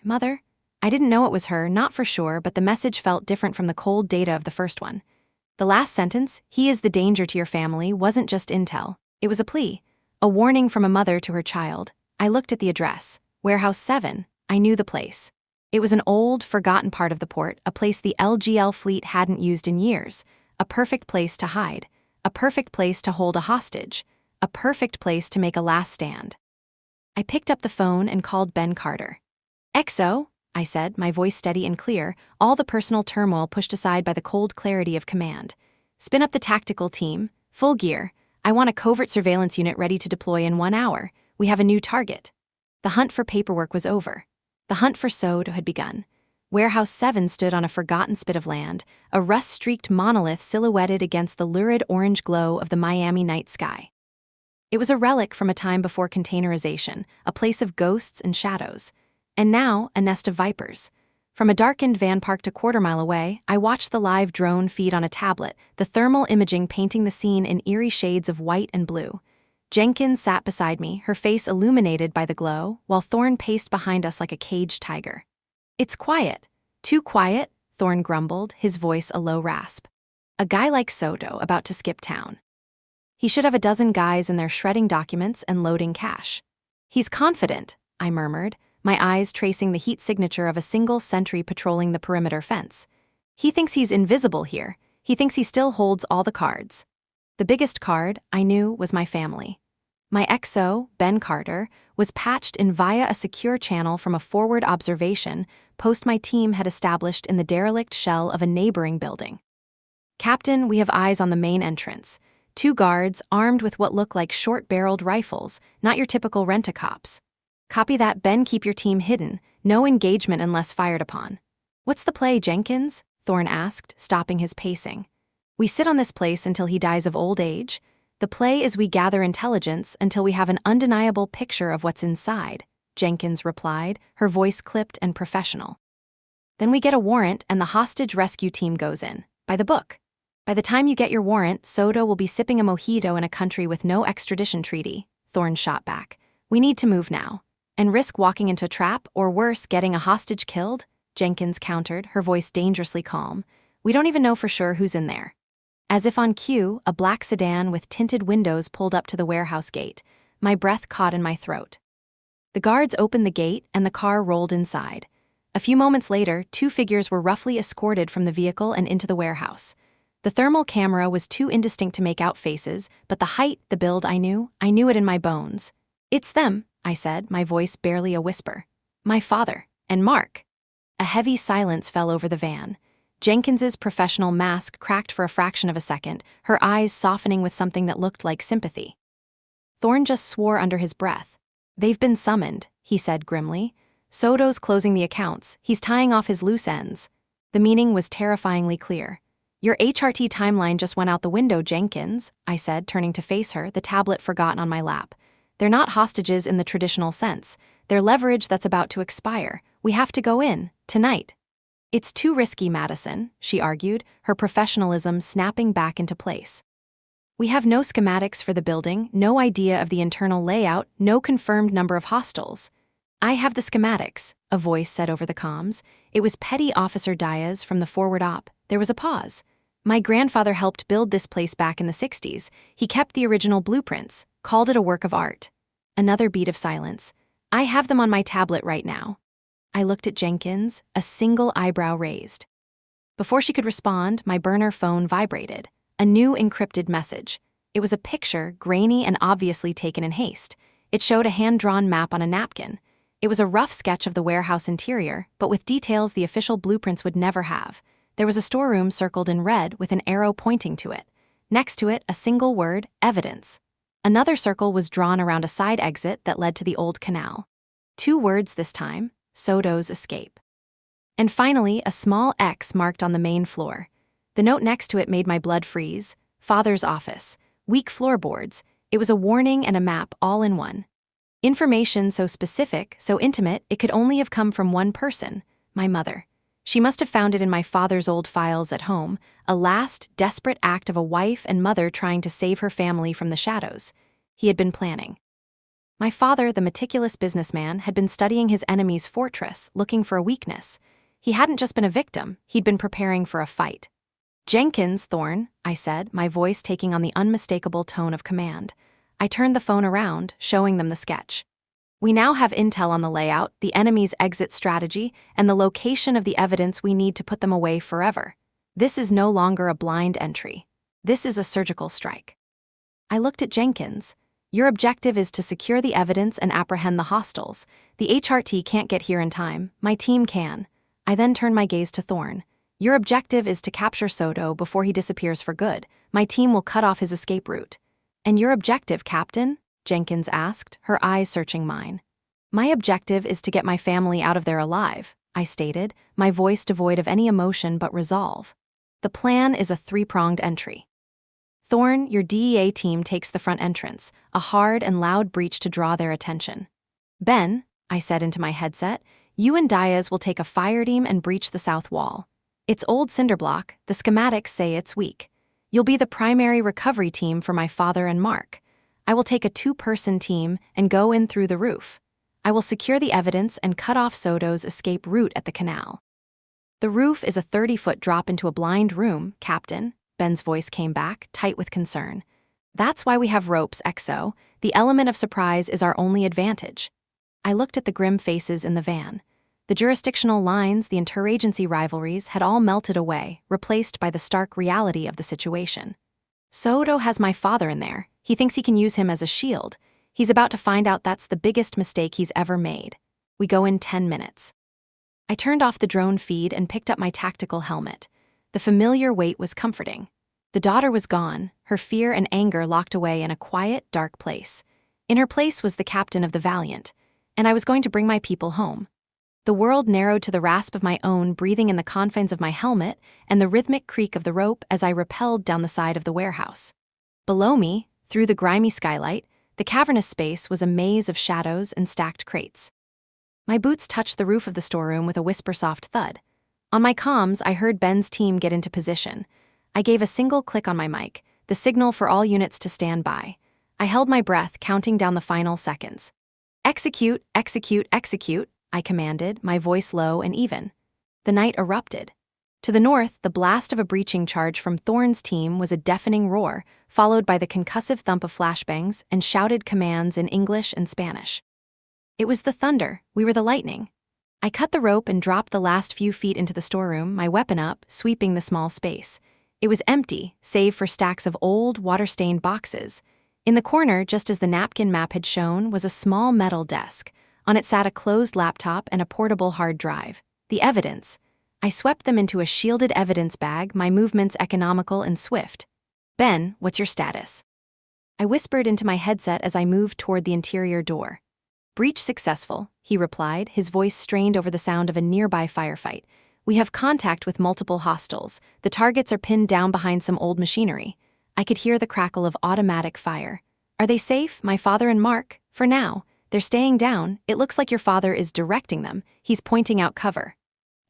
Mother? I didn't know it was her, not for sure, but the message felt different from the cold data of the first one. The last sentence, he is the danger to your family, wasn't just intel. It was a plea, a warning from a mother to her child. I looked at the address, Warehouse 7. I knew the place. It was an old, forgotten part of the port, a place the LGL fleet hadn't used in years. A perfect place to hide, a perfect place to hold a hostage, a perfect place to make a last stand. I picked up the phone and called Ben Carter. "XO," I said, my voice steady and clear, all the personal turmoil pushed aside by the cold clarity of command. "Spin up the tactical team, full gear. I want a covert surveillance unit ready to deploy in 1 hour. We have a new target." The hunt for paperwork was over. The hunt for Sodo had begun. Warehouse 7 stood on a forgotten spit of land, a rust-streaked monolith silhouetted against the lurid orange glow of the Miami night sky. It was a relic from a time before containerization, a place of ghosts and shadows. And now, a nest of vipers. From a darkened van parked a quarter-mile away, I watched the live drone feed on a tablet, the thermal imaging painting the scene in eerie shades of white and blue. Jenkins sat beside me, her face illuminated by the glow, while Thorne paced behind us like a caged tiger. "It's quiet. Too quiet," Thorne grumbled, his voice a low rasp. "A guy like Soto about to skip town. He should have a dozen guys in there shredding documents and loading cash." "He's confident," I murmured, my eyes tracing the heat signature of a single sentry patrolling the perimeter fence. "He thinks he's invisible here. He thinks he still holds all the cards." The biggest card, I knew, was my family. My XO, Ben Carter, was patched in via a secure channel from a forward observation post my team had established in the derelict shell of a neighboring building. "Captain, we have eyes on the main entrance. 2 guards armed with what look like short-barreled rifles, not your typical rent-a-cops." "Copy that, Ben. Keep your team hidden. No engagement unless fired upon." "What's the play, Jenkins?" Thorne asked, stopping his pacing. "We sit on this place until he dies of old age. The play is we gather intelligence until we have an undeniable picture of what's inside," Jenkins replied, her voice clipped and professional. "Then we get a warrant and the hostage rescue team goes in. By the book. By the time you get your warrant, Soto will be sipping a mojito in a country with no extradition treaty," Thorne shot back. "We need to move now. And risk walking into a trap, or worse, getting a hostage killed?" Jenkins countered, her voice dangerously calm. "We don't even know for sure who's in there." As if on cue, a black sedan with tinted windows pulled up to the warehouse gate. My breath caught in my throat. The guards opened the gate and the car rolled inside. A few moments later, two figures were roughly escorted from the vehicle and into the warehouse. The thermal camera was too indistinct to make out faces, but the height, the build, I knew it in my bones. "It's them," I said, my voice barely a whisper. "My father, and Mark." A heavy silence fell over the van. Jenkins's professional mask cracked for a fraction of a second, her eyes softening with something that looked like sympathy. Thorne just swore under his breath. "They've been summoned," he said grimly. "Soto's closing the accounts. He's tying off his loose ends." The meaning was terrifyingly clear. "Your HRT timeline just went out the window, Jenkins," I said, turning to face her, the tablet forgotten on my lap. "They're not hostages in the traditional sense. They're leverage that's about to expire. We have to go in, tonight." "It's too risky, Madison," she argued, her professionalism snapping back into place. "We have no schematics for the building, no idea of the internal layout, no confirmed number of hostiles." "I have the schematics," a voice said over the comms. It was Petty Officer Diaz from the forward op. There was a pause. "My grandfather helped build this place back in the 60s. He kept the original blueprints, called it a work of art." Another beat of silence. "I have them on my tablet right now." I looked at Jenkins, a single eyebrow raised. Before she could respond, my burner phone vibrated. A new encrypted message. It was a picture, grainy and obviously taken in haste. It showed a hand-drawn map on a napkin. It was a rough sketch of the warehouse interior, but with details the official blueprints would never have. There was a storeroom circled in red with an arrow pointing to it. Next to it, a single word, evidence. Another circle was drawn around a side exit that led to the old canal. Two words this time, Soto's escape. And finally, a small X marked on the main floor. The note next to it made my blood freeze. "Father's office. Weak floorboards." It was a warning and a map all in one. Information so specific, so intimate, it could only have come from one person, my mother. She must have found it in my father's old files at home, a last, desperate act of a wife and mother trying to save her family from the shadows. He had been planning. My father, the meticulous businessman, had been studying his enemy's fortress, looking for a weakness. He hadn't just been a victim, he'd been preparing for a fight. "Jenkins, Thorne," I said, my voice taking on the unmistakable tone of command. I turned the phone around, showing them the sketch. "We now have intel on the layout, the enemy's exit strategy, and the location of the evidence we need to put them away forever. This is no longer a blind entry. This is a surgical strike." I looked at Jenkins. "Your objective is to secure the evidence and apprehend the hostiles. The HRT can't get here in time. My team can." I then turned my gaze to Thorne. "Your objective is to capture Soto before he disappears for good. My team will cut off his escape route." "And your objective, Captain?" Jenkins asked, her eyes searching mine. "My objective is to get my family out of there alive," I stated, my voice devoid of any emotion but resolve. "The plan is a three-pronged entry. Thorne, your DEA team takes the front entrance, a hard and loud breach to draw their attention. Ben," I said into my headset, "you and Diaz will take a fire team and breach the south wall. It's old cinder block, the schematics say it's weak. You'll be the primary recovery team for my father and Mark. I will take a 2-person team and go in through the roof. I will secure the evidence and cut off Soto's escape route at the canal." "The roof is a 30-foot drop into a blind room, Captain," Ben's voice came back, tight with concern. "That's why we have ropes, XO. The element of surprise is our only advantage." I looked at the grim faces in the van. The jurisdictional lines, the interagency rivalries had all melted away, replaced by the stark reality of the situation. "Soto has my father in there. He thinks he can use him as a shield. He's about to find out that's the biggest mistake he's ever made. We go in 10 minutes. I turned off the drone feed and picked up my tactical helmet. The familiar weight was comforting. The daughter was gone, her fear and anger locked away in a quiet, dark place. In her place was the captain of the Valiant, and I was going to bring my people home. The world narrowed to the rasp of my own breathing in the confines of my helmet and the rhythmic creak of the rope as I rappelled down the side of the warehouse. Below me, through the grimy skylight, the cavernous space was a maze of shadows and stacked crates. My boots touched the roof of the storeroom with a whisper-soft thud. On my comms, I heard Ben's team get into position. I gave a single click on my mic, the signal for all units to stand by. I held my breath, counting down the final seconds. "Execute, execute, execute," I commanded, my voice low and even. The night erupted. To the north, the blast of a breaching charge from Thorne's team was a deafening roar, followed by the concussive thump of flashbangs and shouted commands in English and Spanish. It was the thunder, we were the lightning. I cut the rope and dropped the last few feet into the storeroom, my weapon up, sweeping the small space. It was empty, save for stacks of old, water-stained boxes. In the corner, just as the napkin map had shown, was a small metal desk. On it sat a closed laptop and a portable hard drive. The evidence. I swept them into a shielded evidence bag, my movements economical and swift. Ben, what's your status? I whispered into my headset as I moved toward the interior door. Breach successful, he replied, his voice strained over the sound of a nearby firefight. We have contact with multiple hostiles. The targets are pinned down behind some old machinery. I could hear the crackle of automatic fire. Are they safe, my father and Mark? For now. They're staying down. It looks like your father is directing them. He's pointing out cover.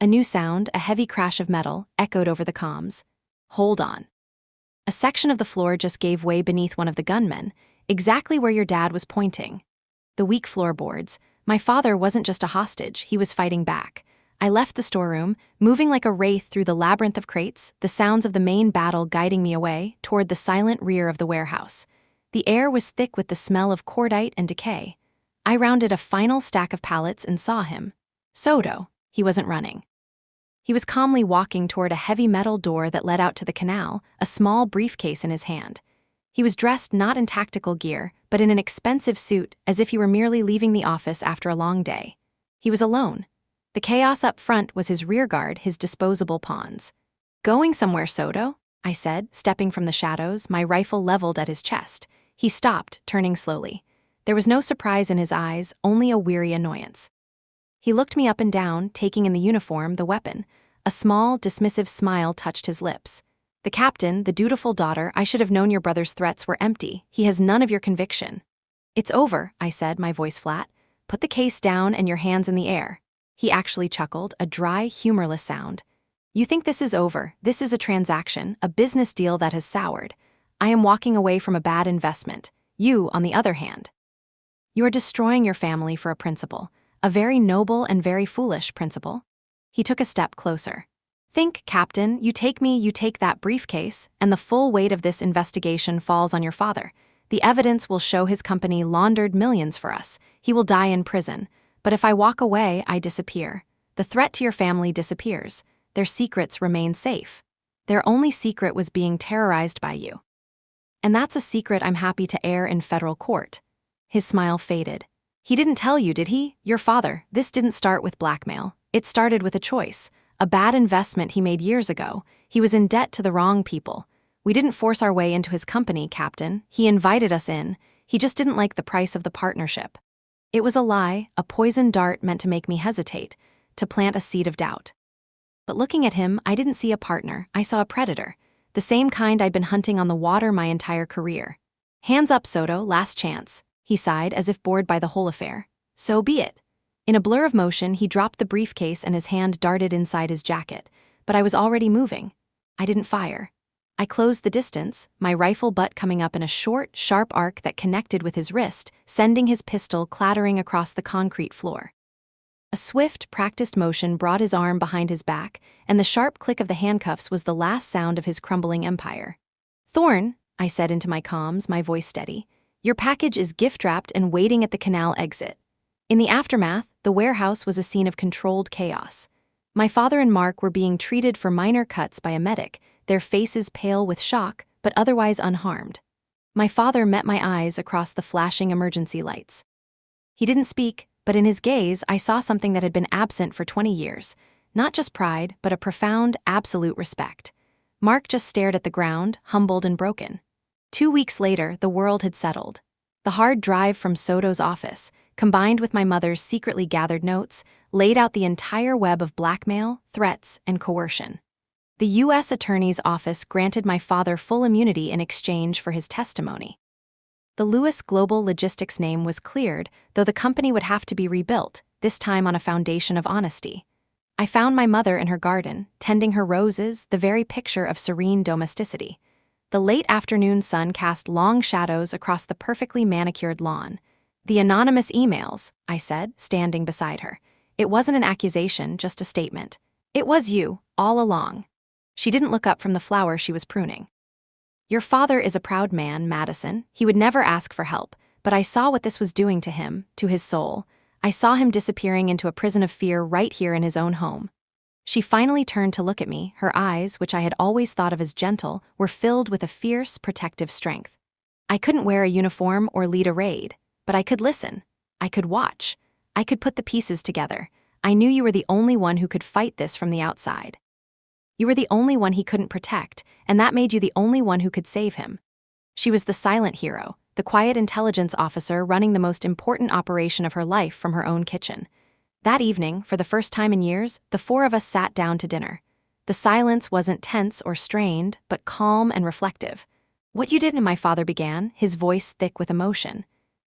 A new sound, a heavy crash of metal, echoed over the comms. Hold on. A section of the floor just gave way beneath one of the gunmen, exactly where your dad was pointing. The weak floorboards. My father wasn't just a hostage, he was fighting back. I left the storeroom, moving like a wraith through the labyrinth of crates, the sounds of the main battle guiding me away toward the silent rear of the warehouse. The air was thick with the smell of cordite and decay. I rounded a final stack of pallets and saw him. Soto. He wasn't running. He was calmly walking toward a heavy metal door that led out to the canal, a small briefcase in his hand. He was dressed not in tactical gear, but in an expensive suit, as if he were merely leaving the office after a long day. He was alone. The chaos up front was his rearguard, his disposable pawns. Going somewhere, Soto? I said, stepping from the shadows, my rifle leveled at his chest. He stopped, turning slowly. There was no surprise in his eyes, only a weary annoyance. He looked me up and down, taking in the uniform, the weapon. A small, dismissive smile touched his lips. The captain, the dutiful daughter, I should have known your brother's threats were empty. He has none of your conviction. It's over, I said, my voice flat. Put the case down and your hands in the air. He actually chuckled, a dry, humorless sound. You think this is over? This is a transaction, a business deal that has soured. I am walking away from a bad investment. You, on the other hand. You are destroying your family for a principle, a very noble and very foolish principle. He took a step closer. Think, Captain, you take that briefcase, and the full weight of this investigation falls on your father. The evidence will show his company laundered millions for us. He will die in prison. But if I walk away, I disappear. The threat to your family disappears. Their secrets remain safe. Their only secret was being terrorized by you. And that's a secret I'm happy to air in federal court. His smile faded. He didn't tell you, did he? Your father. This didn't start with blackmail. It started with a choice. A bad investment he made years ago. He was in debt to the wrong people. We didn't force our way into his company, Captain. He invited us in. He just didn't like the price of the partnership. It was a lie, a poisoned dart meant to make me hesitate, to plant a seed of doubt. But looking at him, I didn't see a partner. I saw a predator. The same kind I'd been hunting on the water my entire career. Hands up, Soto, last chance. He sighed, as if bored by the whole affair. So be it. In a blur of motion, he dropped the briefcase and his hand darted inside his jacket. But I was already moving. I didn't fire. I closed the distance, my rifle butt coming up in a short, sharp arc that connected with his wrist, sending his pistol clattering across the concrete floor. A swift, practiced motion brought his arm behind his back, and the sharp click of the handcuffs was the last sound of his crumbling empire. Thorne, I said into my comms, my voice steady, your package is gift-wrapped and waiting at the canal exit. In the aftermath, the warehouse was a scene of controlled chaos. My father and Mark were being treated for minor cuts by a medic, their faces pale with shock, but otherwise unharmed. My father met my eyes across the flashing emergency lights. He didn't speak, but in his gaze I saw something that had been absent for 20 years. Not just pride, but a profound, absolute respect. Mark just stared at the ground, humbled and broken. 2 weeks later, the world had settled. The hard drive from Soto's office, combined with my mother's secretly gathered notes, laid out the entire web of blackmail, threats, and coercion. The U.S. Attorney's Office granted my father full immunity in exchange for his testimony. The Lewis Global Logistics name was cleared, though the company would have to be rebuilt, this time on a foundation of honesty. I found my mother in her garden, tending her roses, the very picture of serene domesticity. The late afternoon sun cast long shadows across the perfectly manicured lawn. The anonymous emails, I said, standing beside her. It wasn't an accusation, just a statement. It was you, all along. She didn't look up from the flower she was pruning. Your father is a proud man, Madison. He would never ask for help, but I saw what this was doing to him, to his soul. I saw him disappearing into a prison of fear right here in his own home. She finally turned to look at me. Her eyes, which I had always thought of as gentle, were filled with a fierce, protective strength. I couldn't wear a uniform or lead a raid, but I could listen. I could watch. I could put the pieces together. I knew you were the only one who could fight this from the outside. You were the only one he couldn't protect, and that made you the only one who could save him. She was the silent hero, the quiet intelligence officer running the most important operation of her life from her own kitchen. That evening, for the first time in years, the four of us sat down to dinner. The silence wasn't tense or strained, but calm and reflective. What you did, my father began, his voice thick with emotion.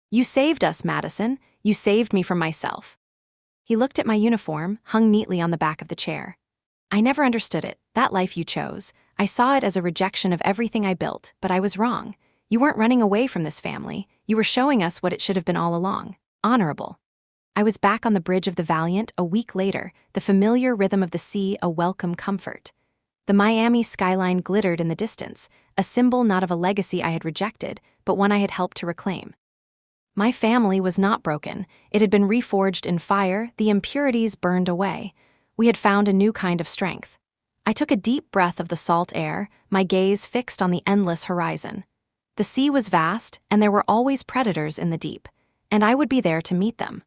You saved us, Madison. You saved me from myself. He looked at my uniform, hung neatly on the back of the chair. I never understood it, that life you chose. I saw it as a rejection of everything I built, but I was wrong. You weren't running away from this family. You were showing us what it should have been all along. Honorable. I was back on the bridge of the Valiant a week later, the familiar rhythm of the sea a welcome comfort. The Miami skyline glittered in the distance, a symbol not of a legacy I had rejected, but one I had helped to reclaim. My family was not broken. It had been reforged in fire, the impurities burned away. We had found a new kind of strength. I took a deep breath of the salt air, my gaze fixed on the endless horizon. The sea was vast, and there were always predators in the deep, and I would be there to meet them.